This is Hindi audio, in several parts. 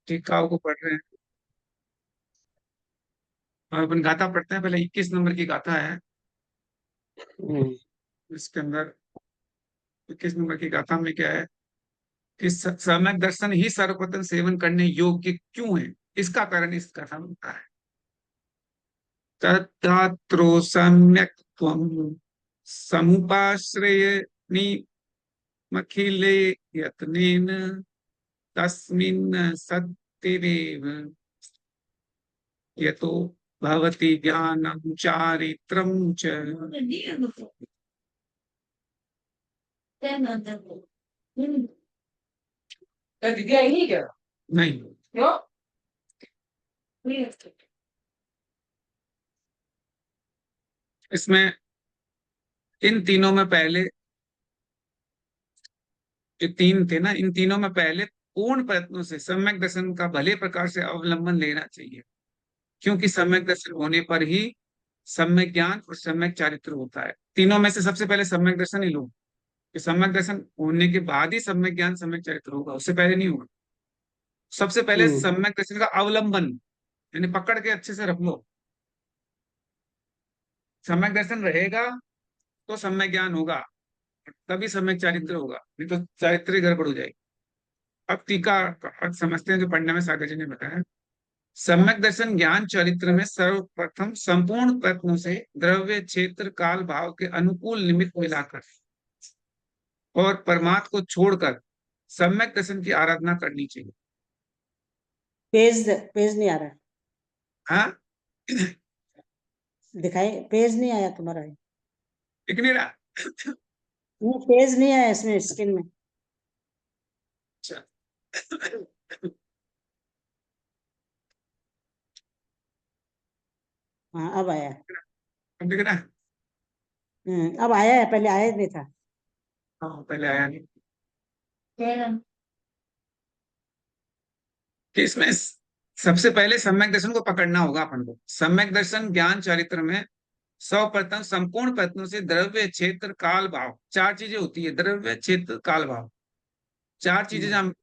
टीकाओं को पढ़ रहे हैं और अपन गाथा पढ़ते हैं। पहले 21 नंबर की गाथा है। इसके अंदर 21 नंबर की गाथा में क्या है कि सम्यक दर्शन ही सर्वप्रथम सेवन करने योग्य क्यों है, इसका कारण इस गाथा में होता है। तत्रात्रो सम्यक त्वं समुपाश्रयनिमखिले यत्नेन तस्मिन् सत्येव यतो भवति ज्ञानं चारित्रं च। नहीं, इसमें इन तीनों में पहले जो तीन थे ना, इन तीनों में पहले पूर्ण प्रयत्नों से सम्यक दर्शन का भले प्रकार से अवलंबन लेना चाहिए, क्योंकि सम्यक दर्शन होने पर ही सम्यक ज्ञान और सम्यक चारित्र होता है। तीनों में से सबसे पहले सम्यक दर्शन ही लो, कि सम्यक दर्शन होने के बाद ही सम्यक ज्ञान सम्यक चरित्र होगा, उससे पहले नहीं होगा। सबसे पहले सम्यक दर्शन का अवलंबन, यानी पकड़ के अच्छे से रख लो। सम्यक दर्शन रहेगा तो सम्यक ज्ञान होगा, तभी सम्यक चारित्र होगा, नहीं तो चारित्र गड़बड़ हो जाएगी। अब टीका का अर्थ समझते हैं जो पढ़ने में सागर जी ने बताया। सम्यक दर्शन ज्ञान चरित्र में सर्वप्रथम संपूर्ण प्रयत्नों से द्रव्य क्षेत्र काल भाव के अनुकूल निमित्त मिलाकर और परमात्म को छोड़कर सम्यक दर्शन की आराधना करनी चाहिए। पेज नहीं आ रहा। हाँ, दिखाई, पेज नहीं आया तुम्हारा। दिख नहीं रहा? पेज नहीं आया इसमें, स्क्रीन में। अच्छा, हाँ अब आया। अब दिख रहा है? अब आया है, पहले आया नहीं था। हाँ, पहले आया नहीं। कि इसमें सबसे पहले सम्यक दर्शन को पकड़ना होगा अपन को। सम्यक दर्शन ज्ञान चरित्र में सर्वप्रथम संपूर्ण प्रयत्नों से द्रव्य क्षेत्र काल भाव, चार चीजें होती है, द्रव्य क्षेत्र काल भाव, चार चीजें जब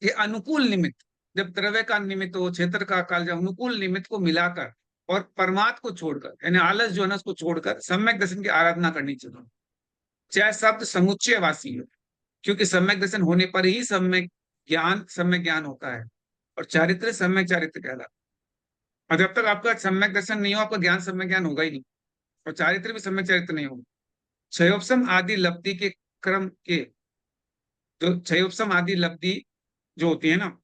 ये अनुकूल निमित्त, जब द्रव्य का निमित्त हो, क्षेत्र का काल, जब अनुकूल निमित्त को मिलाकर और परमात्म को छोड़कर, यानी आलस जो है ना उसको छोड़कर सम्यक दर्शन की आराधना करनी चाहिए। चाहे शब्द समुच्चयवासी हो, क्योंकि सम्यक दर्शन होने पर ही सम्यक ज्ञान होता है और चारित्र सम्यक चारित्र कहलाता है। और जब तक आपका सम्यक दर्शन नहीं हो, आपका ज्ञान सम्यक ज्ञान होगा ही नहीं, और चारित्र भी सम्यक चारित्र नहीं होगा। क्षयोपम आदि लब्धि के क्रम के, जो क्षयोपम आदि लब्धि जो होती है ना,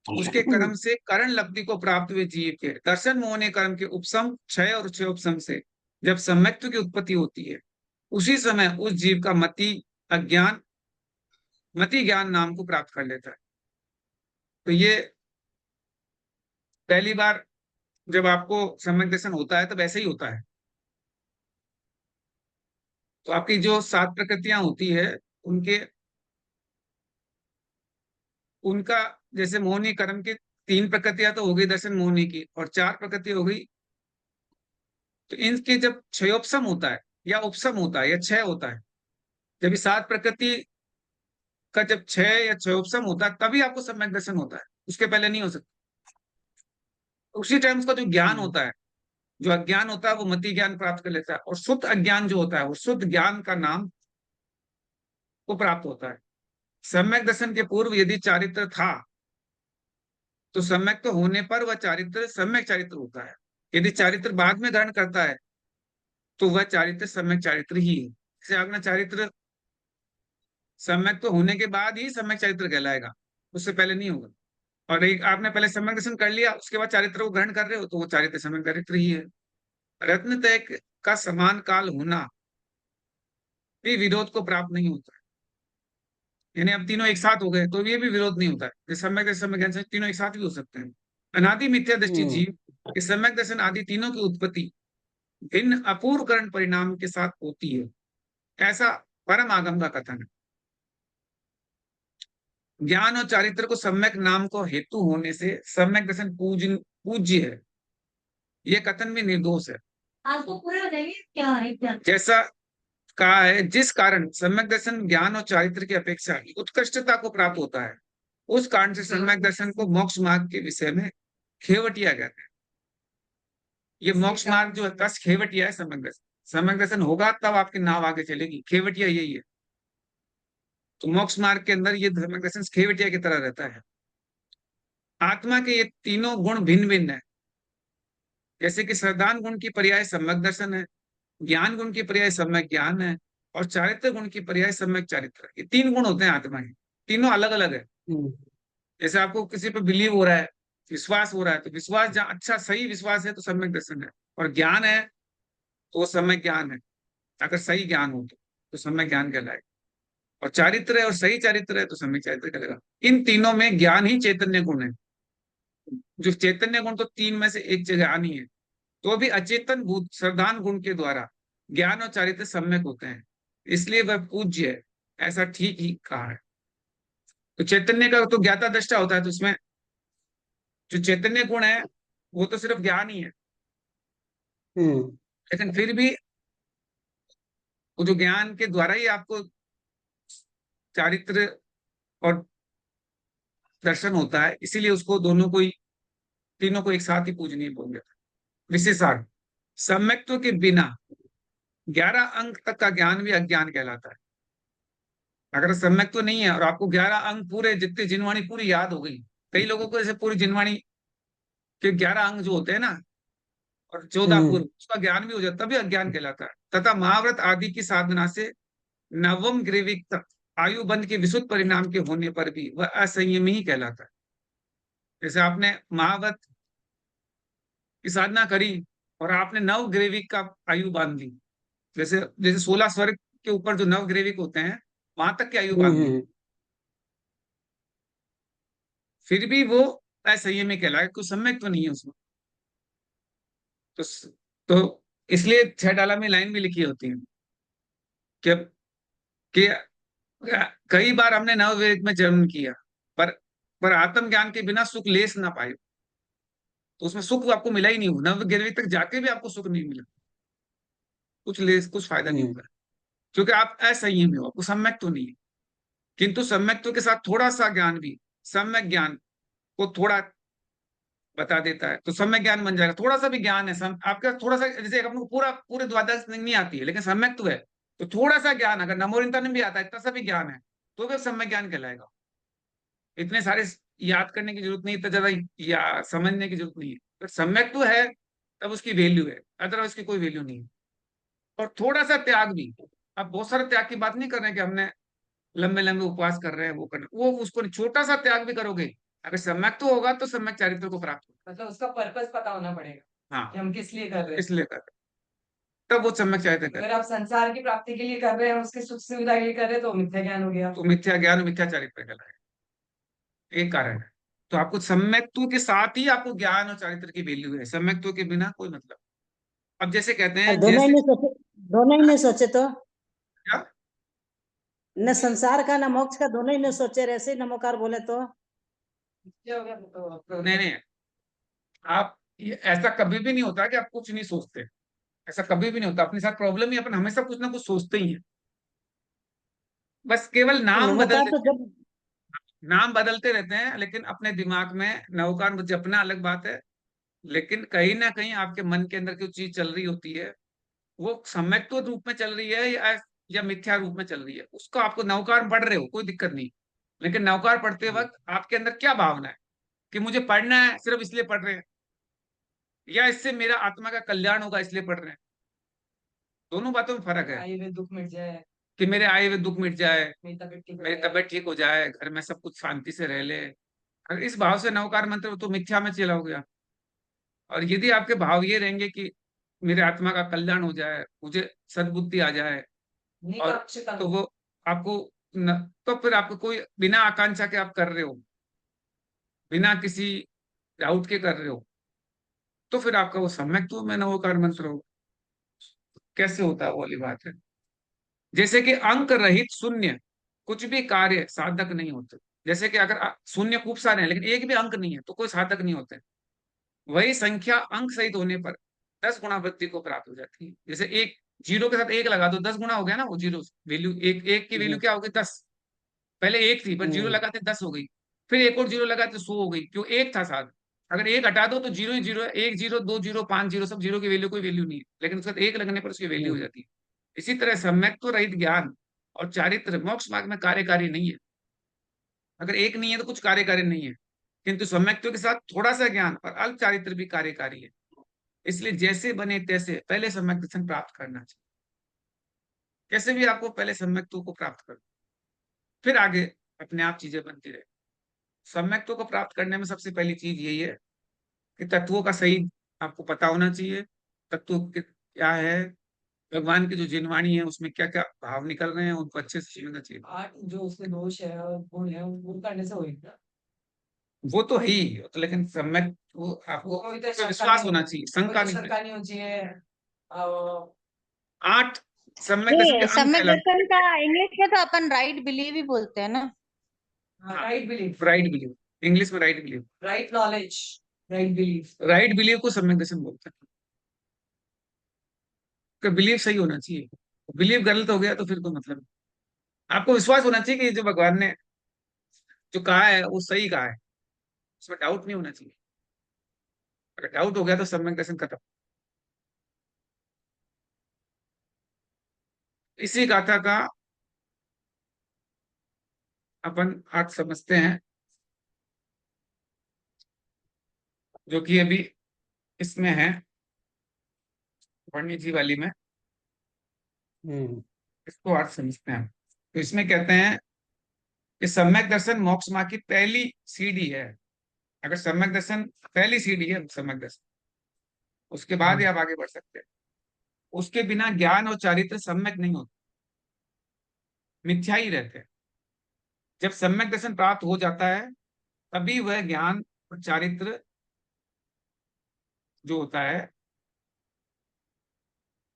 उसके कर्म से करण लब्धि को प्राप्त हुए जीव के दर्शन मोहने कर्म के उपसम क्षय और क्षयोपम से जब सम्यक्त्व की उत्पत्ति होती है, उसी समय उस जीव का मति ज्ञान नाम को प्राप्त कर लेता है। तो ये पहली बार जब आपको सम्यक दर्शन होता है तब ऐसे ही होता है। तो आपकी जो सात प्रकृतियां होती है, उनके उनका जैसे मोहनी कर्म की तीन प्रकृतियां तो हो गई दर्शन मोहनी की, और चार प्रकृति हो गई। तो इनके जब क्षयोपम होता है या उपसम होता है या क्षय होता है, जब ये सात प्रकृति का जब क्षय या क्षयोपम होता है तभी आपको सम्यक दर्शन होता है, उसके पहले नहीं हो सकता। उसी टाइम उसका जो ज्ञान होता है, जो अज्ञान होता है वो मति ज्ञान प्राप्त कर लेता है, और शुद्ध अज्ञान जो होता है वो शुद्ध ज्ञान का नाम को प्राप्त होता है। सम्यक दर्शन के पूर्व यदि चारित्र था तो सम्यक तो होने पर वह चारित्र सम्यक चारित्र होता है। यदि चारित्र बाद में धारण करता है तो वह चारित्र सम्यक चारित्र ही है। जैसे अपना चारित्र सम्यक तो होने के बाद ही सम्यक चारित्र कहलाएगा, उससे पहले नहीं होगा। और एक आपने पहले सम्यक दर्शन कर लिया, उसके बाद चारित्र को ग्रहण कर रहे हो तो वो चारित्र सम्यक चारित्र ही है। रत्न तय का समान काल होना भी विरोध को प्राप्त नहीं होता है। यानी अब तीनों एक साथ हो गए तो ये भी विरोध नहीं होता है, जैसे सम्यक दर्शन सम्यक ज्ञान से तीनों एक साथ भी हो सकते हैं। अनादि मिथ्या दृष्टि जीव के सम्यक दर्शन आदि तीनों की उत्पत्ति भिन्न अपूर्वकरण परिणाम के साथ होती है, ऐसा परम आगम का कथन है। ज्ञान और चारित्र को सम्यक नाम को हेतु होने से सम्यक दर्शन पूज्य है, यह कथन भी निर्दोष है। आपको पूरा बताइए क्या है। जैसा कहा है, जिस कारण सम्यक दर्शन ज्ञान और चारित्र की अपेक्षा उत्कृष्टता को प्राप्त होता है, उस कारण से सम्यक दर्शन को मोक्ष मार्ग के विषय में खेवटिया कहते हैं। ये मोक्ष मार्ग जो है कस खेवटिया है सम्यक दर्शन। सम्यक दर्शन होगा तब आपकी नाव आगे चलेगी, खेवटिया यही है। तो मोक्ष मार्ग के अंदर ये सम्यक दर्शन खेवटिया की तरह रहता है। आत्मा के ये तीनों गुण भिन्न भिन्न है। जैसे कि श्रद्धान गुण की पर्याय सम्यक दर्शन है, ज्ञान गुण की पर्याय सम्यक ज्ञान है, और चारित्र गुण की पर्याय सम्यक चारित्र। ये तीन गुण होते हैं आत्मा के, तीनों अलग अलग है। हम्म जैसे आपको किसी पे बिलीव हो रहा है, विश्वास हो रहा है, तो विश्वास जहाँ अच्छा सही विश्वास है तो सम्यक दर्शन है। और ज्ञान है तो वो सम्यक ज्ञान है, अगर सही ज्ञान हो तो सम्यक ज्ञान कहलाएगा। और चारित्र है और सही चारित्र है तो सम्यक चारित्र कहलाएगा। इन तीनों में ज्ञान ही चैतन्य गुण है। जो चैतन्य गुण तो तीन में से एक जगह आनी है, तो भी अचेतन भूत श्रद्धान गुण के द्वारा ज्ञान और चारित्र सम्यक होते हैं, इसलिए वह पूज्य है, ऐसा ठीक ही कहा है। तो चैतन्य का तो ज्ञाता दृष्टा होता है, तो उसमें जो चैतन्य गुण है वो तो सिर्फ ज्ञान ही है, हम्म लेकिन फिर भी वो जो ज्ञान के द्वारा ही आपको चारित्र और दर्शन होता है, इसीलिए उसको दोनों को ही, तीनों को एक साथ ही पूजनीय बोल देता है। विशेषार्थ, सम्यक्त्व के बिना 11 अंक तक का ज्ञान भी अज्ञान कहलाता है। अगर सम्यक्त्व नहीं है और आपको 11 अंक पूरे जितने जिनवाणी पूरी याद हो गई, कई लोगों को ऐसे पूरी जिनवाणी के 11 अंक जो होते हैं ना, और 14 पूर्व, हम्म उसका ज्ञान भी हो जाता, तभी अज्ञान कहलाता है। तथा महाव्रत आदि की साधना से नवम ग्रीविक तक आयु बंध के विशुद्ध परिणाम के होने पर भी वह असंयमी ही कहलाता है। जैसे आपने महाव्रत की साधना करी और आपने नव ग्रीविक का आयु बांध ली, जैसे जैसे 16 स्वर्ग के ऊपर जो नव ग्रीविक होते हैं वहां तक की आयु बांध ली, हम्म फिर भी वो असंयमी कहलाएगा, कुछ सम्यक तो नहीं है उसमें। तो इसलिए 6 डाला में लाइन भी लिखी होती है कि कई बार हमने नववेद में जन्म किया, पर पर आत्मज्ञान के बिना सुख लेस ना पाए। तो उसमें सुख आपको मिला ही नहीं, नव गिरवी तक जाके भी आपको सुख नहीं मिला, कुछ लेस कुछ फायदा नहीं हम्म हुआ, क्योंकि आप असंयमी हो, आपको सम्यक तो नहीं है। किंतु सम्यक्त्व के साथ थोड़ा सा ज्ञान भी सम्यक ज्ञान को थोड़ा बता देता है, तो सम्यक ज्ञान बन जाएगा। थोड़ा सा भी ज्ञान है आपका, थोड़ा सा, जैसे अपने को पूरा पूरे द्वादश नहीं आती है लेकिन सम्यक्त्व है, तो थोड़ा सा ज्ञान अगर नमोरिंता में भी आता है, इतना सा भी ज्ञान है, तो भी सम्यक ज्ञान कहलाएगा। इतने सारे याद करने की जरूरत नहीं, इतना ज्यादा या समझने की जरूरत नहीं है। तो सम्यक तो है तब उसकी वैल्यू है, अदरवाइज की कोई वैल्यू नहीं है। और थोड़ा सा त्याग भी, अब बहुत सारे त्याग की बात नहीं कर रहे हैं कि हमने लंबे लंबे उपवास कर रहे हैं वो करना, वो उसको नहीं, छोटा सा त्याग भी करोगे, अगर सम्यक तो होगा तो सम्यक चारित्र को प्राप्त होगा। मतलब उसका पर्पस पता होना पड़ेगा हाँ, कि हम किस लिए कर रहे हैं। इसलिए कर रहे हैं। तब वो सम्यक चारित्र कर, अगर आप संसार की प्राप्ति के लिए कर रहे हैं, उसकी सुख सुविधा के लिए कर रहे हैं, तो मिथ्या ज्ञान हो गया। तो मिथ्या ज्ञान मिथ्या चारित्र कहलाएगा, एक कारण है। तो आपको सम्यक्त्व के साथ ही आपको ज्ञान और चारित्र की वैल्यू है, सम्यक्त्व के बिना कोई मतलब। अब जैसे कहते और हैं, जैसे दोनों ही नहीं सोचे तो, क्या, न संसार का न मोक्ष का, दोनों ही नहीं सोचे, ऐसे ही नमोकार बोले तो। मिथ्या हो गया तो नहीं नहीं, आप ऐसा कभी भी नहीं होता कि आप कुछ नहीं सोचते, ऐसा कभी भी नहीं होता। अपने साथ प्रॉब्लम ही, अपन हमेशा कुछ ना कुछ सोचते ही हैं, बस केवल नाम बदल नमोकार तो देते हैं। जब, नाम बदलते रहते हैं, लेकिन अपने दिमाग में नवकार जपना अलग बात है, लेकिन कहीं ना कहीं आपके मन के अंदर जो चीज चल रही होती है, वो सम्यक्त्व रूप में चल रही है या मिथ्या रूप में चल रही है, उसको आपको नवकार पढ़ रहे हो कोई दिक्कत नहीं, लेकिन नवकार पढ़ते वक्त आपके अंदर क्या भावना है कि मुझे पढ़ना है सिर्फ इसलिए पढ़ रहे हैं, या इससे मेरा आत्मा का कल्याण होगा इसलिए पढ़ रहे हैं। दोनों बातों में फर्क है। आए हुए दुख मिट जाए, कि मेरे आए हुए दुख मिट जाए, मेरी तबीयत ठीक हो मेरी जाए। तबीयत ठीक हो जाए, घर में सब कुछ शांति से रह ले, अगर इस भाव से नवकार मंत्र, तो मिथ्या में चला हो गया। और यदि आपके भाव ये रहेंगे कि मेरे आत्मा का कल्याण हो जाए, मुझे सद्बुद्धि आ जाए, और निकाक्षता तो वो आपको तो फिर आपको कोई बिना आकांक्षा के आप कर रहे हो, बिना किसी डाउट के कर रहे हो, तो फिर आपका वो सम्यक्त्व में नवोकार मंत्र हो। कैसे होता है वो वाली बात है। जैसे कि अंक रहित शून्य कुछ भी कार्य साधक नहीं होते। जैसे कि अगर शून्य खूब सारे हैं लेकिन एक भी अंक नहीं है तो कोई साधक नहीं होते। वही संख्या अंक सहित होने पर 10 गुणा वृद्धि को प्राप्त हो जाती है। जैसे एक जीरो के साथ एक लगा दो, 10 गुना हो गया ना वो जीरो वैल्यू, एक एक की वैल्यू क्या हो गई 10। पहले एक थी पर जीरो लगाते 10 हो गई, फिर एक और जीरो लगा तो 100 हो गई, क्यों? एक था साथ। अगर एक हटा दो तो जीरो ही जीरो है, 1 जीरो 2 जीरो 5 जीरो, सब जीरो की वैल्यू कोई वैल्यू नहीं है, लेकिन उसके बाद एक लगने पर उसकी वैल्यू हो जाती है। इसी तरह सम्यक्त्व रहित ज्ञान और चारित्र मोक्ष मार्ग में कार्यकारी नहीं है। अगर एक नहीं है तो कुछ कार्यकारी नहीं है, किंतु सम्यक्त्व के साथ थोड़ा सा ज्ञान और अल्प चारित्र भी कार्यकारी है। इसलिए जैसे बने तैसे पहले सम्यक दर्शन प्राप्त करना चाहिए। कैसे भी आपको पहले सम्यक्त्व को प्राप्त करो, फिर आगे अपने आप चीजें बनती रहे। सम्यक्त्व को प्राप्त करने में सबसे पहली चीज यही है कि तत्वों का सही आपको पता होना चाहिए। क्या है, भगवान की जो जिनवाणी है उसमें क्या क्या भाव निकल रहे हैं, उनको अच्छे से समझना चाहिए। आठ जो उसके दोष है और गुण है वो करने से होगा। वो तो है ही, तो लेकिन सम्यक वो आपको कोई तो उस पे शंका विश्वास नहीं होना हो, चाहिए, कोई शंका तो नहीं होनी शंका नहीं होनी चाहिए। अ, 8 सम्यक दर्शन के ये अंग सम्यक कहलाते दर्शन का इंग्लिश में तो अपन राइट बिलीव ही बोलते हैं ना। हैं। Right belief, right believe, English में right believe, right knowledge, right belief. Right believe को सम्यक दर्शन बोलते हैं। कि बिलीव सही होना चाहिए, बिलीव गलत हो गया तो फिर कोई मतलब नहीं। आपको विश्वास होना चाहिए कि ये जो भगवान ने जो कहा है वो सही कहा है, उसमें डाउट नहीं होना चाहिए। अगर डाउट हो गया तो सम्यक दर्शन खत्म। इसी गाथा का अपन अर्थ समझते हैं, जो कि अभी इसमें है पंडित जी वाली में। इसको अर्थ समझते हैं। तो इसमें कहते हैं कि सम्यक दर्शन मोक्ष मार्ग की पहली सीढ़ी है। अगर सम्यक दर्शन पहली सीढ़ी है, सम्यक दर्शन, उसके बाद ही आप आगे बढ़ सकते हैं। उसके बिना ज्ञान और चारित्र सम्यक नहीं होते, मिथ्या ही रहते हैं। जब सम्यक दर्शन प्राप्त हो जाता है तभी वह ज्ञान और चारित्र जो होता है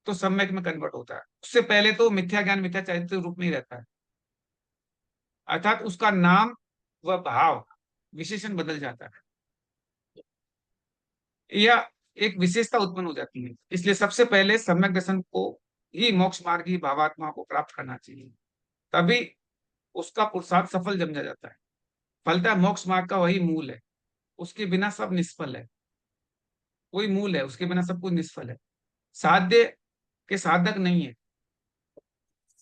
तो सम्यक में कन्वर्ट होता है। उससे पहले तो मिथ्या ज्ञान मिथ्या चारित्र रूप में ही रहता है, अर्थात उसका नाम व भाव विशेषण बदल जाता है या एक विशेषता उत्पन्न हो जाती है। इसलिए सबसे पहले सम्यक दर्शन को ही मोक्ष मार्ग की भावात्मा को प्राप्त करना चाहिए, तभी उसका पुरुषार्थ सफल जमझा जाता है। फलतः मोक्ष मार्ग का वही मूल है, उसके बिना सब निष्फल है। कोई मूल है, उसके बिना सब कुछ निष्फल है, साध्य के साधक नहीं है।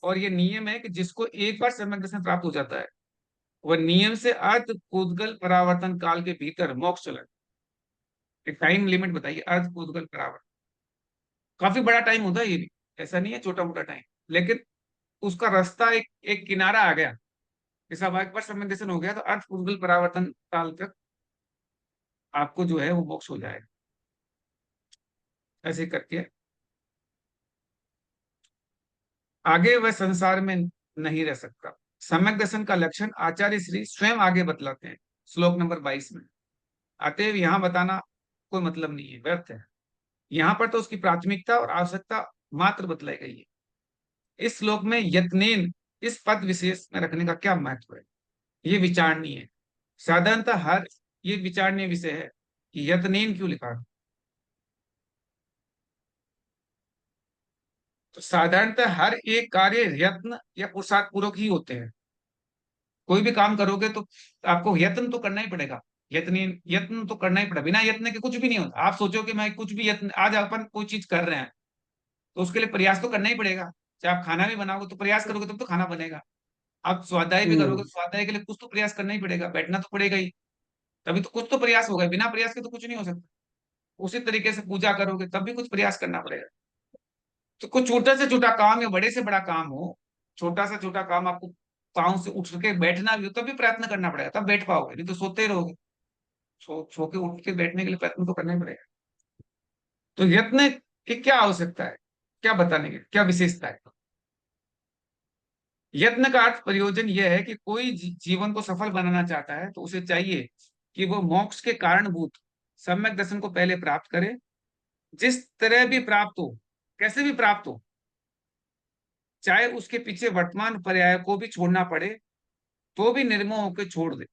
और ये नियम है कि जिसको एक बार सम्यक दर्शन प्राप्त हो जाता है वह नियम से अर्थ पूदगल परावर्तन काल के भीतर मोक्ष चला। एक टाइम लिमिट बताइए, अर्थ पूदगल परावर्तन काफी बड़ा टाइम होता है, ये भी ऐसा नहीं है छोटा मोटा टाइम, लेकिन उसका रास्ता एक एक किनारा आ गया। जैसा अब एक बार सम्यक दर्शन हो गया तो अर्थ पूदगल परावर्तन काल तक आपको जो है वो मोक्ष हो जाएगा। ऐसे करके आगे वह संसार में नहीं रह सकता। सम्यक दर्शन का लक्षण आचार्य श्री स्वयं आगे बतलाते हैं श्लोक नंबर 22 में। अतएव यहाँ बताना कोई मतलब नहीं है, व्यर्थ है। यहाँ पर तो उसकी प्राथमिकता और आवश्यकता मात्र बतलाई गई है। इस श्लोक में यत्नेन इस पद विशेष में रखने का क्या महत्व है, ये विचारणीय है। साधारणतः हर ये विचारणीय विषय है कि यत्नेन क्यों लिखा है। तो साधारणतः हर एक कार्य यत्न या पुरुषार्थ पूर्वक ही होते हैं। कोई भी काम करोगे तो आपको यत्न तो करना ही पड़ेगा, यत्न तो करना ही पड़ेगा। बिना यत्न के कुछ भी नहीं होता। आप सोचो कि मैं कुछ भी यत्न, आज अपन कोई चीज कर रहे हैं तो उसके लिए प्रयास तो करना ही पड़ेगा। चाहे आप खाना भी बनाओगे तो प्रयास करोगे तब तो खाना बनेगा। आप स्वाध्याय भी करोगे तो स्वाध्याय के लिए कुछ तो प्रयास करना ही पड़ेगा, बैठना तो पड़ेगा ही, तभी तो कुछ तो प्रयास होगा। बिना प्रयास के तो कुछ नहीं हो सकता। उसी तरीके से पूजा करोगे तब भी कुछ प्रयास करना पड़ेगा। तो कुछ छोटा से छोटा काम या बड़े से बड़ा काम हो, छोटा से छोटा काम आपको पाँव से उठ के बैठना भी हो तब भी प्रयत्न करना पड़ेगा, तब बैठ पाओगे, नहीं तो सोते रहोगे। सो के उठ के बैठने के लिए प्रयत्न तो करना ही पड़ेगा। तो यत्न की क्या आवश्यकता है, क्या बताने की क्या विशेषता है। यत्न का अर्थ प्रयोजन यह है कि कोई जीवन को सफल बनाना चाहता है तो उसे चाहिए कि वो मोक्ष के कारणभूत सम्यक दर्शन को पहले प्राप्त करे। जिस तरह भी प्राप्त हो, कैसे भी प्राप्त हो, चाहे उसके पीछे वर्तमान पर्याय को भी छोड़ना पड़े तो भी निर्मोह होकर छोड़ दे।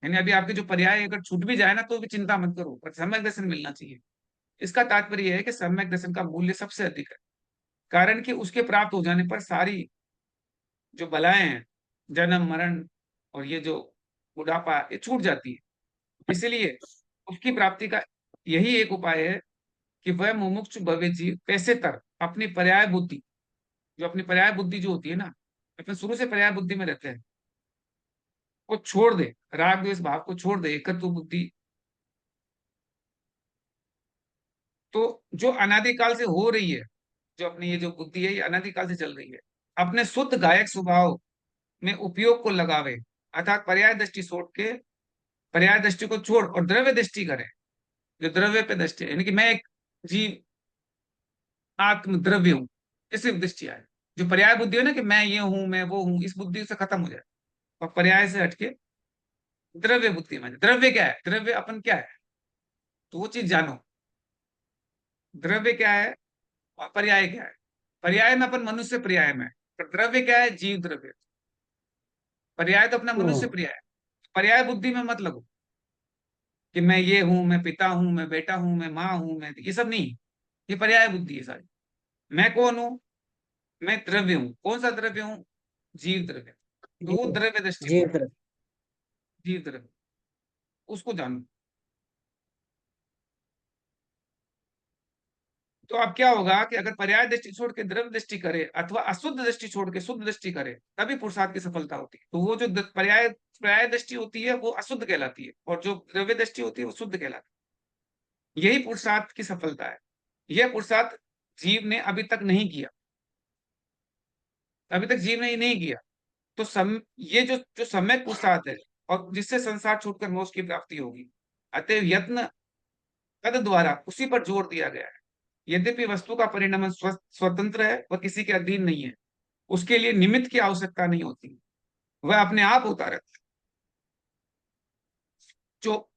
यानी अभी आपके जो पर्याय अगर छूट भी जाए ना तो भी चिंता मत करो, पर सम्यक दर्शन मिलना चाहिए। इसका तात्पर्य यह है कि सम्यक दर्शन का मूल्य सबसे अधिक है, कारण कि उसके प्राप्त हो जाने पर सारी जो बलाएं हैं, जन्म मरण और ये जो बुढ़ापा, ये छूट जाती है। इसलिए उसकी प्राप्ति का यही एक उपाय है कि वह मुमुक्षु भवे जीव कैसे तर अपनी पर्याय बुद्धि, जो अपनी पर्याय बुद्धि जो होती है ना, अपन शुरू से पर्याय बुद्धि में रहते हैं, को छोड़ दे, राग द्वेष भाव को छोड़ दे, एकत्व बुद्धि। तो जो अनादिकाल से हो रही है, जो अपनी ये जो बुद्धि है ये अनादिकाल से चल रही है, अपने शुद्ध गायक स्वभाव में उपयोग को लगावे, अर्थात पर्याय दृष्टि छोड़ के, पर्याय दृष्टि को छोड़ और द्रव्य दृष्टि करे। जो द्रव्य पे दृष्टि है, यानी कि मैं एक जीव आत्म द्रव्य हूँ, इसी दृष्टि आए। जो पर्याय बुद्धि है ना कि मैं ये हूं, मैं वो हूं, इस बुद्धि से खत्म हो जाए और पर्याय से हटके द्रव्य बुद्धि में। द्रव्य क्या है, द्रव्य अपन क्या है, तो वो चीज जानो। द्रव्य क्या है और पर्याय क्या है। पर्याय में अपन मनुष्य पर्याय में, पर द्रव्य क्या है, जीव द्रव्य। पर्याय तो अपना मनुष्य पर्याय है। पर्याय बुद्धि में मत लगो कि मैं ये हूं, मैं पिता हूं, मैं बेटा हूं, मैं माँ हूं, मैं ये सब नहीं। ये पर्याय बुद्धि है सारी। मैं कौन हूं, मैं द्रव्य हूं। कौन सा द्रव्य हूं, जीव द्रव्य। तो वो जीव द्रव्य दृष्टिकोण, जीव द्रव्य। जीव द्रव्य, उसको जानो। तो अब क्या होगा कि अगर पर्याय दृष्टि छोड़ के द्रव्य दृष्टि करे अथवा अशुद्ध दृष्टि छोड़ के शुद्ध दृष्टि करे, तभी पुरुषार्थ की सफलता होती है। तो वो जो पर्याय पर्याय दृष्टि होती है वो अशुद्ध कहलाती है, और जो द्रव्य दृष्टि होती है वो शुद्ध कहलाती है। यही पुरुषार्थ की सफलता है। यह पुरुषार्थ जीव ने अभी तक नहीं किया, अभी तक जीव ने ये नहीं किया। तो ये जो जो सम्यक पुरुषार्थ है, और जिससे संसार छूटकर मोक्ष की प्राप्ति होगी, अतएव यत्न तद द्वारा उसी पर जोर दिया गया है। यद्यपि वस्तु का परिणाम स्वतंत्र है, वह किसी के अधीन नहीं है, उसके लिए निमित्त की आवश्यकता नहीं होती, वह अपने आप होता रहता है। जो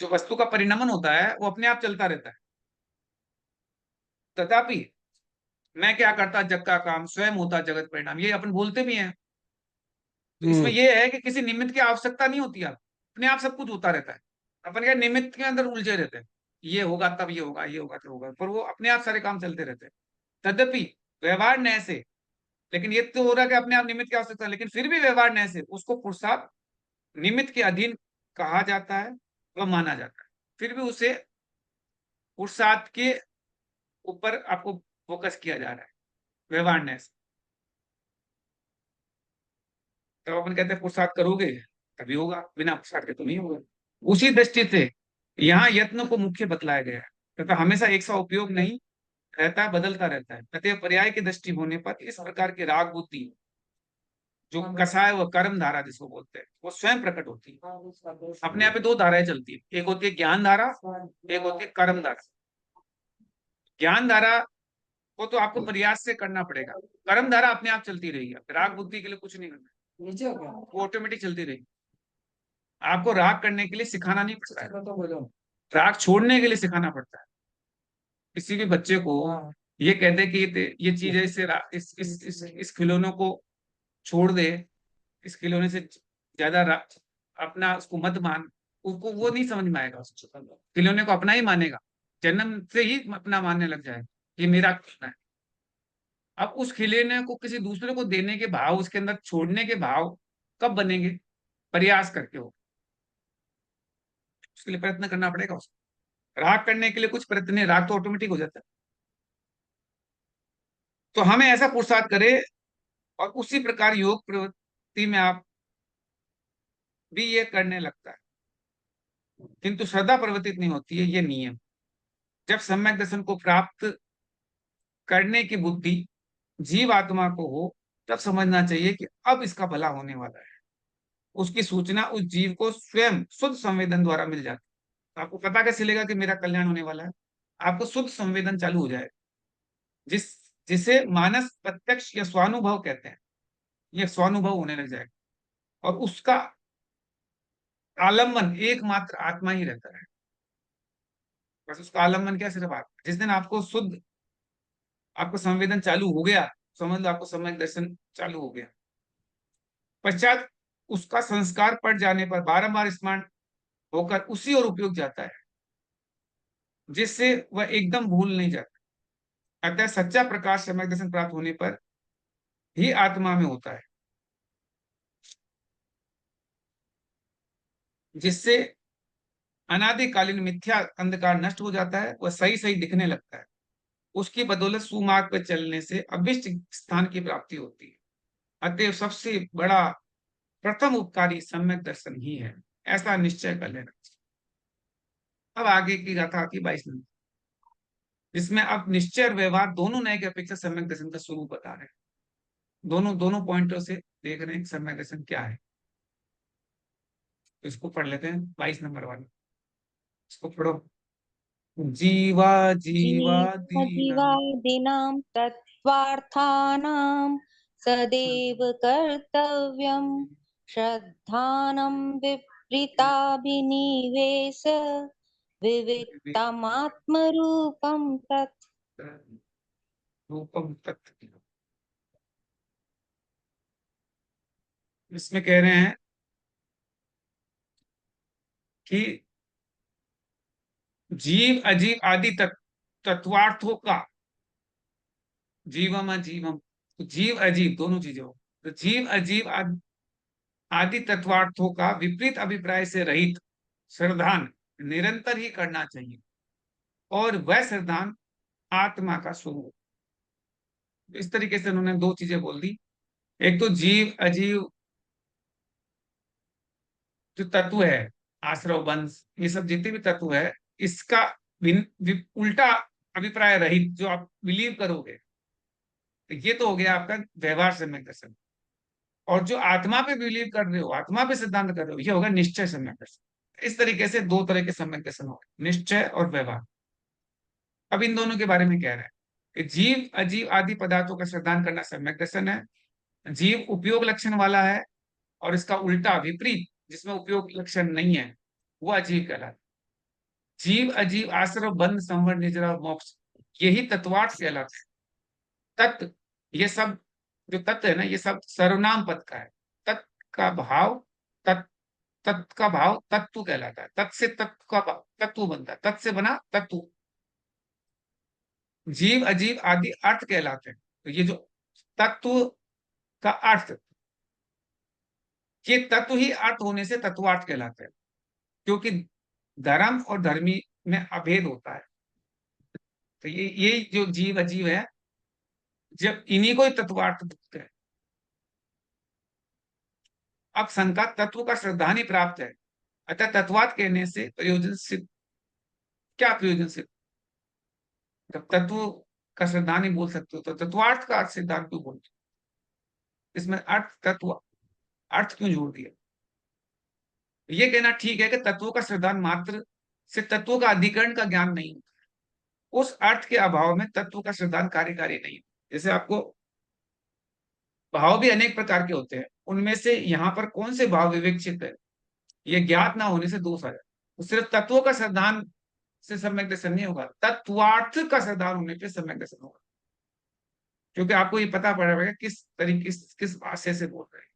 जो वस्तु का परिणमन होता है वो अपने आप चलता रहता है। तथापि मैं क्या करता जग का काम, स्वयं होता जगत परिणाम, ये अपन बोलते भी हैं। तो इसमें यह है कि किसी निमित्त की आवश्यकता नहीं होती, आप अपने आप सब कुछ होता रहता है। अपन क्या निमित्त के अंदर उलझे रहते हैं, ये होगा तब ये होगा, ये होगा तब होगा, पर वो अपने आप सारे काम चलते रहते हैं। तद्यपि व्यवहार न्याय से, लेकिन ये तो हो रहा है कि अपने आप निमित्त की आवश्यकता है, लेकिन फिर भी व्यवहार न्याय से उसको पुरुषार्थ निमित्त के अधीन कहा जाता है, वह माना जाता है। फिर भी उसे पुरुषार्थ के ऊपर आपको फोकस किया जा रहा है व्यवहार न्याय से। तो अपन कहते हैं पुरुषार्थ करोगे तभी होगा, बिना पुरुषार्थ के तो नहीं होगा। उसी दृष्टि से यहाँ यत्न को मुख्य बतलाया गया है, तथा हमेशा एक सा उपयोग नहीं रहता है, बदलता रहता है। अतः पर्याय की दृष्टि होने पर इस प्रकार की राग बुद्धि, जो कसाय व कर्म धारा जिसको बोलते हैं, वो स्वयं प्रकट होती है। अपने यहाँ पे दो धाराएं चलती है, एक होती है ज्ञान धारा, एक होती है कर्म धारा। ज्ञान धारा को तो आपको प्रयास से करना पड़ेगा, कर्म धारा अपने आप चलती रहेगी। राग बुद्धि के लिए कुछ नहीं करना, वो ऑटोमेटिक चलती रहेगी। आपको राग करने के लिए सिखाना नहीं पड़ता है, राग छोड़ने के लिए सिखाना पड़ता है। किसी भी बच्चे को ये कहते कि ये चीज है, इस खिलौनों को छोड़ दे, इस खिलौने से ज्यादा अपना उसको मत मान, उसको वो नहीं समझ में आएगा। खिलौने को अपना ही मानेगा, जन्म से ही अपना मानने लग जाएगा, ये मेरा खिलौना है। अब उस खिलौने को किसी दूसरे को देने के भाव, उसके अंदर छोड़ने के भाव कब बनेंगे, प्रयास करके हो। उसके लिए प्रयत्न करना पड़ेगा उसको। राग करने के लिए कुछ प्रयत्न नहीं, राग तो ऑटोमेटिक हो जाता है। तो हमें ऐसा पुरुषार्थ करे, और उसी प्रकार योग प्रवृत्ति में आप भी ये करने लगता है, किंतु श्रद्धा प्रवर्तित नहीं होती है, ये नियम। जब सम्यक दर्शन को प्राप्त करने की बुद्धि जीव आत्मा को हो, तब समझना चाहिए कि अब इसका भला होने वाला है। उसकी सूचना उस जीव को स्वयं शुद्ध संवेदन द्वारा मिल जाती है। आपको पता कैसे चलेगा कि मेरा कल्याण होने वाला है, आपको शुद्ध संवेदन चालू हो जाएगा, जिस जिसे मानस प्रत्यक्ष या स्वानुभव कहते हैं। यह स्वानुभव होने लग जाएगा, और उसका आलम्बन एकमात्र आत्मा ही रहता है। बस उसका आलम्बन क्या, सिर्फ आत्मा। जिस दिन आपको शुद्ध, आपको संवेदन चालू हो गया, समझ लो आपको सम्यक दर्शन चालू हो गया। पश्चात उसका संस्कार पड़ जाने पर बारंबार स्मरण होकर उसी और उपयोग जाता है, जिससे वह एकदम भूल नहीं जाता। अतः सच्चा प्रकाश सम्यक दर्शन प्राप्त होने पर ही आत्मा में होता है। जिससे अनादिकालीन मिथ्या अंधकार नष्ट हो जाता है, वह सही सही दिखने लगता है। उसकी बदौलत सुमार्ग पर चलने से अभिष्ट स्थान की प्राप्ति होती है। अतएव सबसे बड़ा प्रथम उपकारी सम्यक दर्शन ही है, ऐसा निश्चय कर लेना चाहिए। अब आगे की गाथा आती 22 नंबर, जिसमें अब निश्चय और व्यवहार दोनों नए की अपेक्षा सम्यक दर्शन का स्वरूप बता रहे हैं। दोनों दोनों पॉइंटों से देख रहे हैं कि सम्यक दर्शन क्या है। तो इसको पढ़ लेते हैं 22 नंबर वाला, इसको पढ़ो। जीवा जीवादीनां जीवादीनां तत्त्वार्थानां सदैव कर्तव्यं श्रद्धानं विपरीताभिनिवेश विविक्तमात्मरूपं तत्। रूपम तत्। इसमें कह रहे हैं कि जीव अजीव आदि तत्वार्थों का, जीवम अजीवम, तो जीव अजीव दोनों चीजें हो, तो जीव अजीव आदि तत्वार्थों का विपरीत अभिप्राय से रहित श्रद्धान निरंतर ही करना चाहिए, और वह श्रद्धान आत्मा का स्वरूप। इस तरीके से उन्होंने दो चीजें बोल दी। एक तो जीव अजीव जो तत्व है, आश्रव वंश, ये सब जितने भी तत्व है, इसका उल्टा अभिप्राय रहित जो आप बिलीव करोगे, तो ये तो हो गया आपका व्यवहार सम्यक दर्शन। और जो आत्मा पे बिलीव कर रहे हो, आत्मा पे सिद्धांत कर रहे हो, ये होगा निश्चय सम्यक दर्शन। इस तरीके से दो तरह के सम्यक दर्शन हो गए, निश्चय और व्यवहार। अब इन दोनों के बारे में कह रहे हैं कि जीव अजीव आदि पदार्थों का सिद्धांत करना सम्यक दर्शन है। जीव उपयोग लक्षण वाला है, और इसका उल्टा विपरीत जिसमें उपयोग लक्षण नहीं है, वो अजीव कहलाता है। जीव अजीव आश्रव बंध संवर निजरा और मोक्ष, यही तत्वार्थ कहलाता है। तत्व, ये सब जो तत्व है ना, ये सब सर्वनाम पद का है। तत्व का भाव, तत्व, तत्व का भाव तत्व कहलाता है। तत्व से तत्व का भाव तत्व बनता है, तत्व से बना तत्व। जीव अजीव आदि अर्थ कहलाते हैं। तो ये जो तत्व का अर्थ, ये तत्व ही अर्थ होने से तत्वार्थ कहलाते हैं, क्योंकि धर्म और धर्मी में अभेद होता है। तो ये जो जीव अजीव है, जब इन्हीं को ही तत्वार्थ बोलते हैं। अब शंका, तत्व का श्रद्धानी प्राप्त है, अतः तत्वार्थ कहने से प्रयोजन सिद्ध। क्या प्रयोजन सिद्ध? जब तत्व का श्रद्धानी बोल सकते हो, तो तत्वार्थ का अर्थ सिद्धांत क्यों बोलते हो? इसमें अर्थ तत्व, अर्थ क्यों जोड़ दिया? ये कहना ठीक है कि तत्वों का श्रद्धान मात्र से तत्वों का अधिकरण का ज्ञान नहीं होता। उस अर्थ के अभाव में तत्व का श्रद्धान कार्यकारी नहीं। जैसे आपको भाव भी अनेक प्रकार के होते हैं, उनमें से यहाँ पर कौन से भाव विवेचित है, ये ज्ञात ना होने से दोष आ जाए। तो सिर्फ तत्वों का श्रद्धान से सम्यक दर्शन नहीं होगा, तत्वार्थ का श्रद्धान होने पे सम्यक दर्शन होगा, क्योंकि आपको ये पता पड़ेगा किस तरीके किस भाषा से बोल रहे हैं।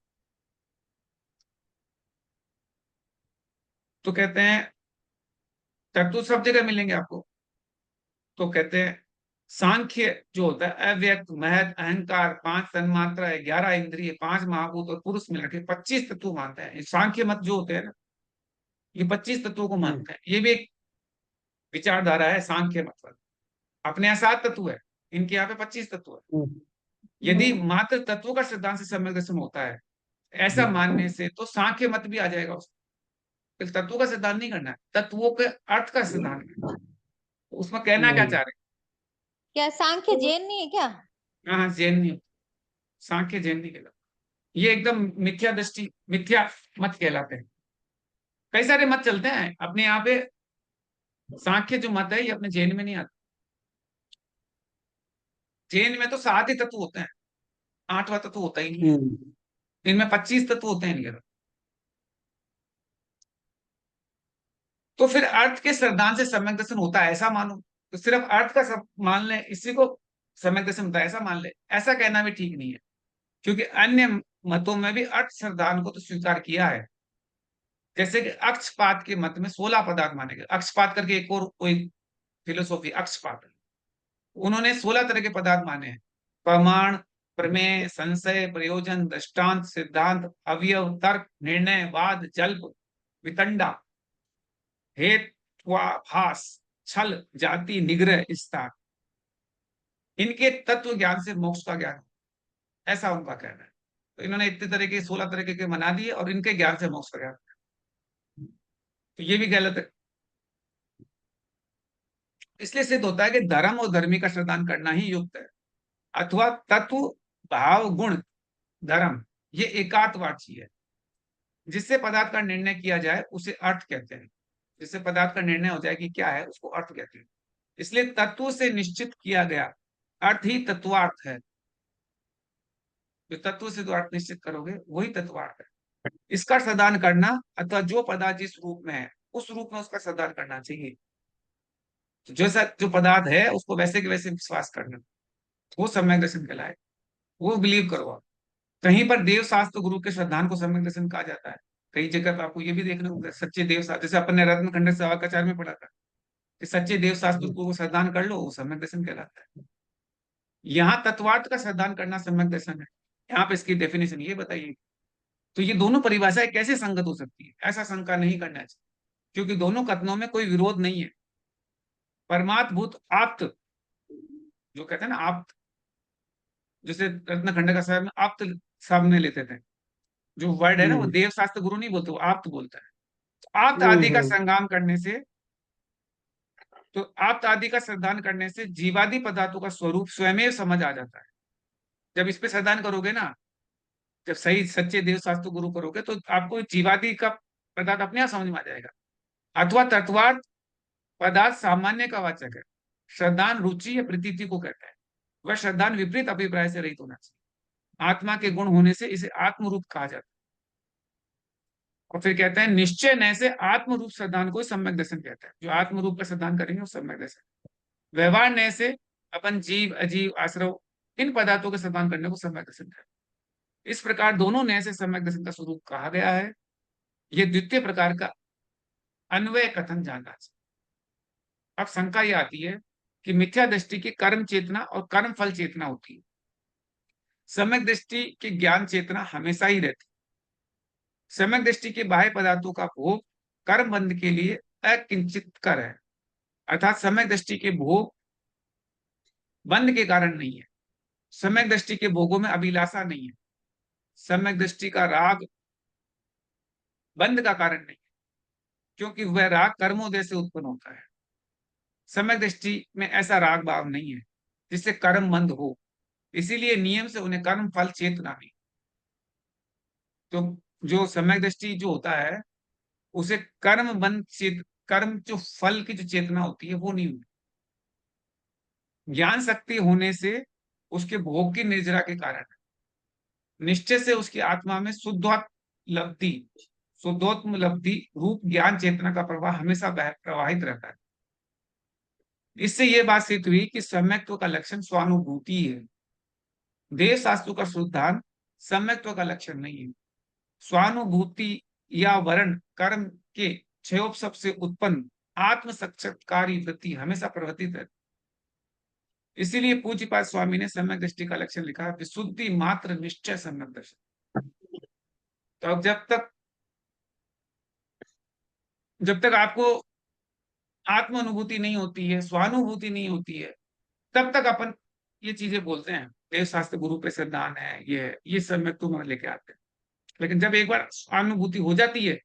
तो कहते हैं तत्व सब जगह मिलेंगे आपको। तो कहते हैं सांख्य जो होता है, अव्यक्त, महत, अहंकार, 5 तन्मात्रा, 11 इंद्रिय, 5 महाभूत और पुरुष मिला के 25 तत्व मानते हैं। सांख्य मत जो होते हैं ना, ये 25 तत्वों को मानते हैं। ये भी एक विचारधारा है सांख्य मतलब। अपने यहाँ 7 तत्व है, इनके यहाँ पे 25 तत्व है। यदि मात्र तत्वों का सिद्धांत से सम्यक दर्शन होता है, ऐसा मानने से तो सांख्य मत भी आ जाएगा उसमें। तत्वों का सिद्धांत नहीं करना है, तत्वों के अर्थ का सिद्धांत करना है। तो उसमें कहना क्या चाह रहे क्या सांख्य जैन नहीं है क्या? हैं? हाँ, जैन नहीं, सांख्य जैन नहीं कहलाता। ये एकदम मिथ्या दृष्टि, मिथ्या मत कहलाते हैं। कई सारे मत चलते हैं अपने यहाँ पे। सांख्य जो मत है, ये अपने जैन में नहीं आता। जैन में तो 7 ही तत्व होते हैं, 8वां तत्व होता ही नहीं है। इनमें 25 तत्व होते हैं इनके। तो फिर अर्थ के श्रद्धान से सम्यक दर्शन होता है ऐसा मानो, तो सिर्फ अर्थ का सब मान ले, इसी को सम्यक दर्शन होता है ऐसा मान ले, ऐसा कहना भी ठीक नहीं है। क्योंकि अन्य मतों में भी अर्थ श्रद्धान को तो स्वीकार किया है। जैसे कि अक्षपात के मत में 16 पदार्थ माने गए। अक्षपात करके एक और कोई फिलोसॉफी, अक्षपात, उन्होंने 16 तरह के पदार्थ माने हैं। प्रमाण, प्रमेय, संशय, प्रयोजन, दृष्टांत, सिद्धांत, अवयव, तर्क, निर्णय, वाद, जल्प, वितंडा, हेत्वाभास, छल, जाति, निग्रह, स्थान, इनके तत्व ज्ञान से मोक्ष का ज्ञान, ऐसा उनका कहना है। तो इन्होंने इतने तरह के 16 तरह के मना दिए और इनके ज्ञान से मोक्ष का ज्ञान, तो ये भी गलत है। इसलिए सिद्ध होता है कि धर्म और धर्मी का श्रद्धान करना ही युक्त है। अथवा तत्व, भाव, गुण, धर्म, ये एकात्वाची है। जिससे पदार्थ का निर्णय किया जाए उसे अर्थ कहते हैं। जिससे पदार्थ का निर्णय हो जाए कि क्या है, उसको अर्थ कहते हैं। इसलिए तत्व से निश्चित किया गया अर्थ ही तत्वार्थ है। जो तत्व से जो अर्थ निश्चित करोगे वही तत्वार्थ है। इसका श्रद्धान करना अथवा जो पदार्थ जिस रूप में है उस रूप में उसका श्रद्धान करना चाहिए। तो जैसा जो पदार्थ है उसको वैसे के वैसे विश्वास करना, वो सम्यक दर्शन कहलाए, वो बिलीव करो आप। कहीं पर देव शास्त्र गुरु के श्रद्धान को सम्यक दर्शन कहा जाता है। कई जगह पर आपको ये भी देखने को मिलता है, सच्चे देव शास्त्र, जैसे अपन ने रत्न खंड सेवाकाचार्य में पढ़ा था कि सच्चे देव शास्त्र गुरु को श्रद्धान कर लो, वो सम्यक दर्शन कहलाता है। यहाँ तत्वार्थ का श्रद्धान करना सम्यक दर्शन है। यहाँ पे इसकी डेफिनेशन ये बताइए। तो ये दोनों परिभाषाएं कैसे संगत हो सकती है? ऐसा शंका नहीं करना चाहिए, क्योंकि दोनों कथनों में कोई विरोध नहीं है। परमात्मभूत आप्त, जो कहते हैं ना आप्त, जैसे रत्नखंड का साहब में आप्त सामने लेते थे, जो वर्ड है ना वो देव शास्त्र गुरु नहीं बोलते, वो आप्त बोलता है। तो आप्त आदि का संगम करने से, तो आप्त आदि का श्रद्धान करने से जीवादि पदार्थों का स्वरूप स्वयं समझ आ जाता है। जब इस पे श्रद्धान करोगे ना, जब सही सच्चे देव शास्त्र गुरु करोगे तो आपको जीवादि का पदार्थ अपने आप समझ में आ जाएगा। अथवा तत्वार्थ पदार्थ सामान्य का वाचक है। श्रद्धान रुचि या प्रतीति को कहता है। वह श्रद्धान विपरीत अभिप्राय से रहित होना चाहिए। आत्मा के गुण होने से इसे आत्मरूप कहा जाता है। और फिर कहते हैं निश्चय नय से आत्मरूप श्रद्धान को सम्यक दर्शन कहता है। जो आत्मरूप का श्रद्धान करेंगे वो सम्यक दर्शन। व्यवहार नय से अपन जीव अजीव आश्रव इन पदार्थों के श्रद्धान करने को सम्यक दर्शन कहते हैं। इस प्रकार दोनों नय से सम्यक दर्शन का स्वरूप कहा गया है। यह द्वितीय प्रकार का अन्वय कथन जानना चाहिए। अब शंका यह आती है कि मिथ्या दृष्टि की कर्म चेतना और कर्म फल चेतना होती है। सम्यक दृष्टि की ज्ञान चेतना हमेशा ही रहती है। सम्यक दृष्टि के बाह्य पदार्थों का भोग कर्म बंध के लिए अकिंचित कर है, अर्थात सम्यक दृष्टि के भोग बंध के कारण नहीं है। सम्यक दृष्टि के भोगों में अभिलाषा नहीं है। सम्यक दृष्टि का राग बंध का कारण नहीं है, क्योंकि वह राग कर्मोदय से उत्पन्न होता है। सम्यक दृष्टि में ऐसा राग भाव नहीं है जिससे कर्म बंध हो, इसीलिए नियम से उन्हें कर्म फल चेतना नहीं। तो जो सम्यक दृष्टि जो होता है उसे कर्म बंध कर्म जो फल की जो चेतना होती है वो नहीं होती। ज्ञान शक्ति होने से उसके भोग की निर्जरा के कारण निश्चय से उसकी आत्मा में शुद्धोत्म लब्धि रूप ज्ञान चेतना का प्रवाह हमेशा प्रवाहित रहता है। इससे यह बात सिद्ध हुई कि सम्यक्त्व का लक्षण स्वानुभूति है। देव शास्त्रों का श्रद्धान सम्यक्त्व का लक्षण नहीं है। स्वानुभूति या वर्ण कर्म के क्षयोपसव से उत्पन्न आत्म साक्षात्कारी वृत्ति हमेशा प्रवर्तित है। इसीलिए पूज्यपाद स्वामी ने सम्यक दृष्टि का लक्षण लिखा, विशुद्धि मात्र निश्चय सम्यक दर्शन। तो अब जब तक आपको आत्म अनुभूति नहीं होती है, स्वानुभूति नहीं होती है, तब तक अपन ये चीजें बोलते हैं देव शास्त्र गुरु पे श्रद्धान है, ये सम्यक तुम लेके आते हैं। लेकिन जब एक बार स्वानुभूति हो जाती है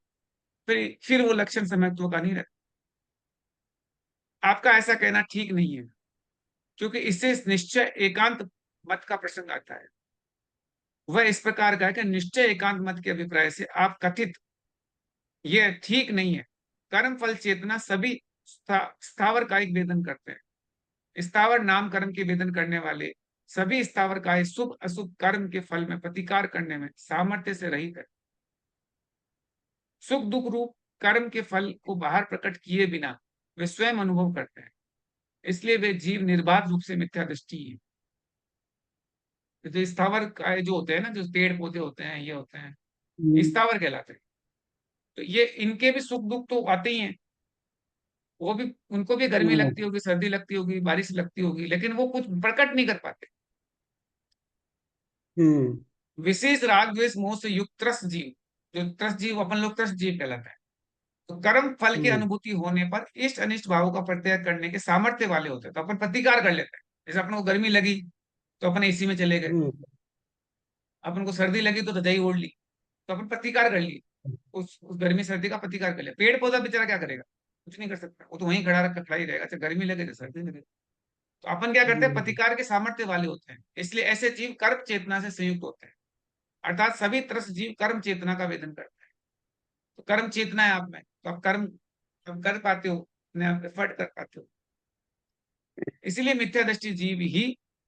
फिर वो लक्षण सम्यक्त्व का नहीं रहता। आपका ऐसा कहना ठीक नहीं है, क्योंकि इससे निश्चय एकांत मत का प्रसंग आता है। वह इस प्रकार का है कि निश्चय एकांत मत के अभिप्राय से आप कथित यह ठीक नहीं है। कर्म फल चेतना सभी स्थावर कायिक वेदन करते हैं। स्थावर नाम कर्म के वेदन करने वाले सभी स्थावर काय शुभ अशुभ कर्म के फल में प्रतिकार करने में सामर्थ्य से रहित है। सुख दुख रूप कर्म के फल को बाहर प्रकट किए बिना वे स्वयं अनुभव करते हैं। इसलिए वे जीव निर्बाध रूप से मिथ्या दृष्टि है। जो स्थावर काय जो होते हैं ना, जो पेड़ पौधे होते हैं, ये होते हैं स्थावर कहलाते हैं। तो ये इनके भी सुख दुख तो आते ही हैं। वो भी, उनको भी गर्मी लगती होगी, सर्दी लगती होगी, बारिश लगती होगी, लेकिन वो कुछ प्रकट नहीं कर पाते। विशेष राग द्वेष मोह से युक्त त्रस्त जीव, जो त्रस्त जीव अपन लोग त्रस्त जीव कहलाता है, तो कर्म फल की हम्म। अनुभूति होने पर इष्ट अनिष्ट भावों का परित्याग करने के सामर्थ्य वाले होते हैं, तो अपन प्रतिकार कर लेते हैं। जैसे अपन को गर्मी लगी तो अपन एसी में चले गए, हम्म। अपन को सर्दी लगी तो रजाई ओढ़ ली, तो अपन प्रतिकार कर लिए, उस गर्मी सर्दी का प्रतिकार कर लिया। पेड़ पौधा बेचारा क्या करेगा, कुछ नहीं कर सकता, वो तो वहीं खड़ा ही रहेगा, चाहे गर्मी लगे चाहे सर्दी लगे। तो अपन क्या करते हैं, हम्म। प्रतिकार के सामर्थ्य वाले होते हैं, इसलिए ऐसे जीव कर्म चेतना से संयुक्त होते हैं। अर्थात सभी त्रस्त जीव कर्म चेतना का वेदन करते हैं। तो कर्म चेतना है आप में, तो आप कर्म कर पाते हो, अपने आप एफर्ट कर पाते हो। इसीलिए मिथ्या दृष्टि जीव ही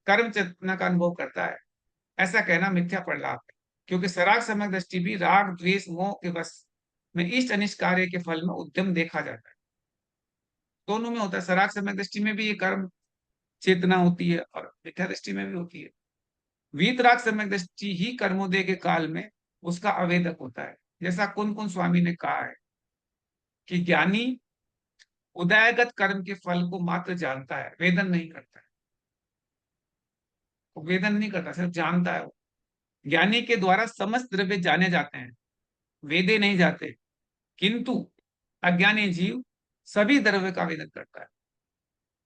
कर्म चेतना का अनुभव करता है, ऐसा कहना मिथ्या प्रलाप है। क्योंकि सराग सम्यक दृष्टि भी राग द्वेष मोह के वश में इष्ट अनिष्ट कार्य के फल में उद्यम देखा जाता है। दोनों में होता है, सराग सम्यक दृष्टि में भी ये कर्म चेतना होती है और मिथ्या दृष्टि में भी होती है। वीतराग सम्यक दृष्टि ही कर्मोदय के काल में उसका आवेदक होता है। जैसा कुन कुन स्वामी ने कहा है कि ज्ञानी उदयगत कर्म के फल को मात्र जानता है, वेदन नहीं करता है। वो वेदन नहीं करता, सिर्फ जानता है। वो ज्ञानी के द्वारा समस्त द्रव्य जाने जाते हैं, वेदे नहीं जाते। किंतु अज्ञानी जीव सभी द्रव्य का वेदन करता है,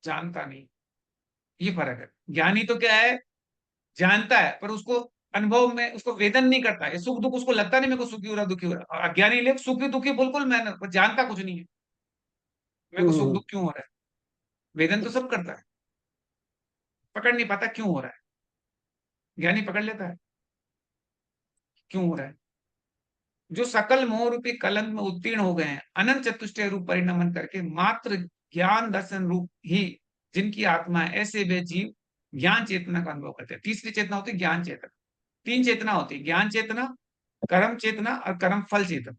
जानता नहीं। ये फर्क है। ज्ञानी तो क्या है, जानता है पर उसको अनुभव में उसको वेदन नहीं करता है, सुख दुख उसको लगता नहीं मेरे को सुखी हो रहा दुखी हो रहा। और अज्ञानी लोग सुखी दुखी बिल्कुल मेहनत पर जानता कुछ नहीं है, मेरे को सुख हम्म। दुख क्यों हो रहा है। वेदन तो सब करता है, पकड़ नहीं पाता क्यों हो रहा है। ज्ञानी पकड़ लेता है क्यों हो रहा है। जो सकल मोह रूपी कलंक में उत्तीर्ण हो गए हैं, अनंत चतुष्टय रूप परिणमन करके मात्र ज्ञान दर्शन रूप ही जिनकी आत्मा है, ऐसे वे जीव ज्ञान चेतना का अनुभव करते हैं। तीसरी चेतना होती है ज्ञान चेतना। तीन चेतना होती है, ज्ञान चेतना, कर्म चेतना और कर्म फल चेतना।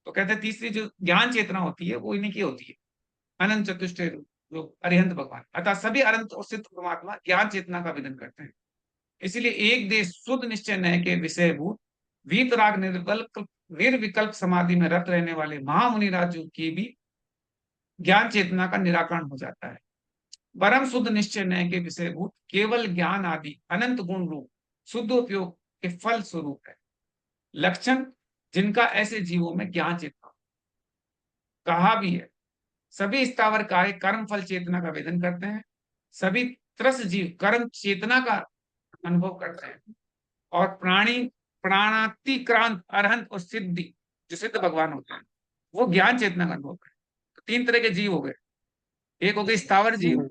तो कहते हैं तीसरी जो ज्ञान चेतना होती है वो इन्हीं की होती है, अनंत चतुष्टय रूप जो अरिहंत भगवान। अतः सभी अनंत और सिद्ध परमात्मा ज्ञान चेतना का विधन करते हैं। इसलिए एक देश शुद्ध निश्चय न्याय के विषयभूत वीतराग निर्विकल्प समाधि में रत रहने वाले महामुनि राजू की भी ज्ञान चेतना का निराकरण हो जाता है। परम शुद्ध निश्चय न्याय के विषयभूत केवल ज्ञान आदि अनंत गुण रूप शुद्ध उपयोग के फल स्वरूप है। लक्षण जिनका ऐसे जीवों में ज्ञान चेतना कहा भी है। सभी स्थावर काय कर्म फल चेतना का वेदन करते हैं। सभी त्रस्त जीव कर्म चेतना का अनुभव करते हैं। और प्राणी प्राणातिक्रांत अरहंत और सिद्धि जो सिद्ध भगवान होते हैं वो ज्ञान चेतना का अनुभव करते हैं। तो तीन तरह के जीव हो गए। एक हो गए स्थावर जीव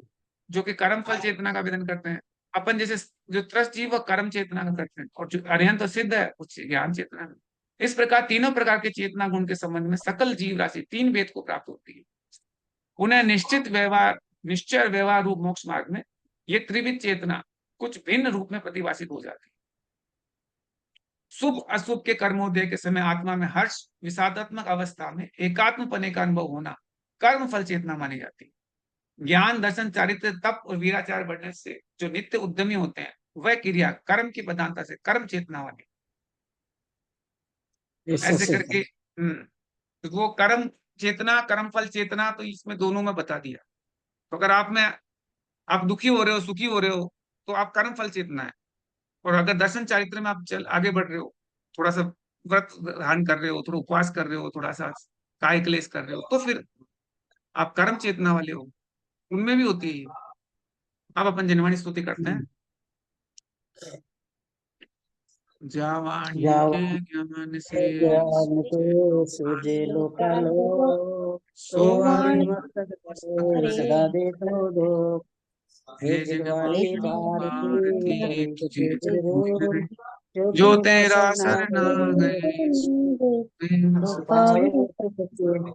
जो कि कर्म फल चेतना का वेदन करते हैं, अपन जैसे जो त्रस्त जीव वो कर्म चेतना का करते हैं, और जो अरिहंत और सिद्ध है वो ज्ञान चेतना। इस प्रकार तीनों प्रकार के चेतना गुण के संबंध में सकल जीव राशि तीन वेद को प्राप्त होती है। उन्हें निश्चित व्यवहार निश्चय और व्यवहार रूप मोक्ष मार्ग में ये त्रिविध चेतना कुछ भिन्न रूप में प्रतिभाषित हो जाती है। शुभ अशुभ के कर्मोदय के समय आत्मा में हर्ष विषादात्मक अवस्था में एकात्म पने का अनुभव होना कर्म फल चेतना मानी जाती है। ज्ञान दर्शन चारित्र तप और वीराचार बढ़ने से जो नित्य उद्यमी होते हैं वह क्रिया कर्म की प्रधानता से कर्म चेतना वाली। ऐसे करके तो वो कर्म चेतना कर्म फल चेतना तो इसमें दोनों में बता दिया। तो अगर आप दुखी हो रहे हो सुखी हो रहे हो तो आप कर्म फल चेतना है। और अगर दर्शन चारित्र में आप आगे बढ़ रहे हो, थोड़ा सा व्रत धारण कर रहे हो, थोड़ा उपवास कर रहे हो, थोड़ा सा काय क्लेश कर रहे हो, तो फिर आप कर्म चेतना वाले हो। उनमें भी होती है। अब अपन जनवाणी स्तुति करते हैं। जावाणी के ज्ञान से ज्ञान को सूझे लोकालो सोवाणी मस्तक सदा देखो दो हे जिनवाणी भारती तुझे जो तेरा शरणागत तो पाए सुख के